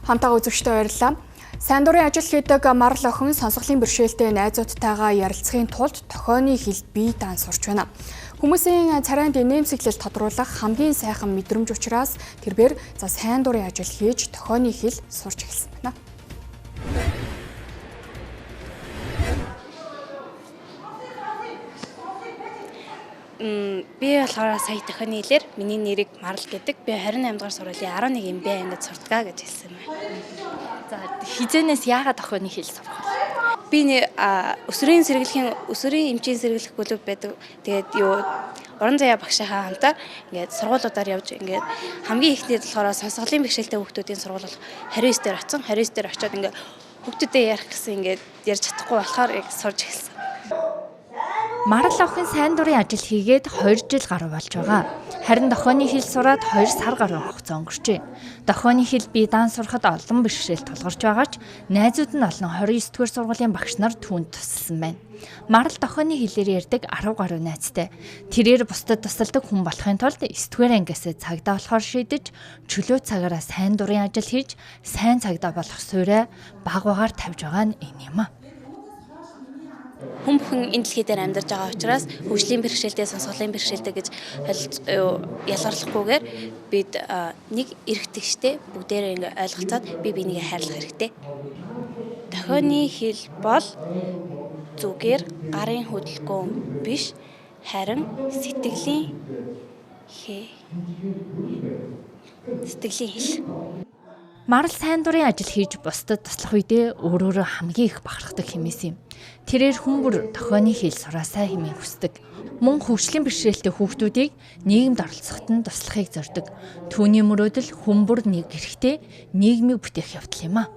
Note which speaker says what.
Speaker 1: Хамтаа үзэгчдээ баярлалаа. Сайн дурын ажил хийдэг Марл охин сонсголын бэрхшээлтэй найзуудтайгаа ярилцахын тулд тохионы хэл бие даан сурч байна. Хүмүүсийн царайнд инээмсэглэл тодруулах хамгийн сайхан мэдрэмж учраас тэрээр сайн дурын ажил хийж тохионы хэл сурч эхэлсэн байна.
Speaker 2: Би болохоор сая тохионы хэлээр миний нэрийг Марл гэдэг. Би 28 дугаар сургуулийн 11 MB ангид суртгаа гэж хэлсэн байна.
Speaker 3: За хизэнээс яагаад тохионы хэл сурах вэ?
Speaker 2: Би өсвөрийн эмчийн сэргийлэх клуб байдаг. Тэгээд уран заяа багшийнхаа хамтаа ингээд сургуулиудаар явж ингээд хамгийн ихнийд болохоор сонсголын бэрхшээлтэй хүүхдүүдийн сургууль 29 дээр очсон. 29 дээр очиод ингээд хүүхдүүдэд ярих гэсэн ингээд ярьж чадахгүй болохоор сурж эхэлсэн.
Speaker 3: Марл охин сайн дурын ажил хийгээд 2 жил гаруй болж байгаа. Харин тохионы хэл сураад 2 сар гаруй хугацаа өнгөрчээ. Тохионы хэл бие даан сурахад олон бэрхшээл тулгарч байгаа ч найзууд нь олон 29-р сургуулийн багш нар түүнд тусалсан байна. Марл тохионы хэлээр ярьдаг 10 гаруй найзтай. Тэрээр бусдад тусалдаг хүн болохын тулд 9-р ангиас цагдаа болохоор шийдэж чөлөө цагаараа сайн дурын ажил хийж сайн цагдаа болох суурь баг багаар тавьж байгаа нь энэ юм а.
Speaker 2: Хүн бүхэн энэ дэлхий дээр амьдарч байгаа учраас хөгжлийн бэрхшээлтэй, сонсголын бэрхшээлтэй гэж ялгарлахгүйгээр бид нэг эрэгтэйчтэй бүгдээрээ ингээ ойлголцоод бие биенийгээ хайрлах хэрэгтэй. Тохионы хэл бол зүгээр гарын хөдөлгөөн биш, харин сэтгэлийн хэл.
Speaker 3: Марл сайн дурын ажил хийж бусдад туслах үедээ өөрөөрөө хамгийн их бахархдаг хэмээс юм. Тэрээр хүн бүр тохионы хэл сураасаа хэмээн хүсдэг. Мөн хөгжлийн бэрхшээлтэй хүүхдүүдийг нийгэмд оролцоход нь туслахыг зорддог. Түүний мөрөөдөл хүн бүр нэг эрхтэй нийгмийг бүтээх явдал юм а.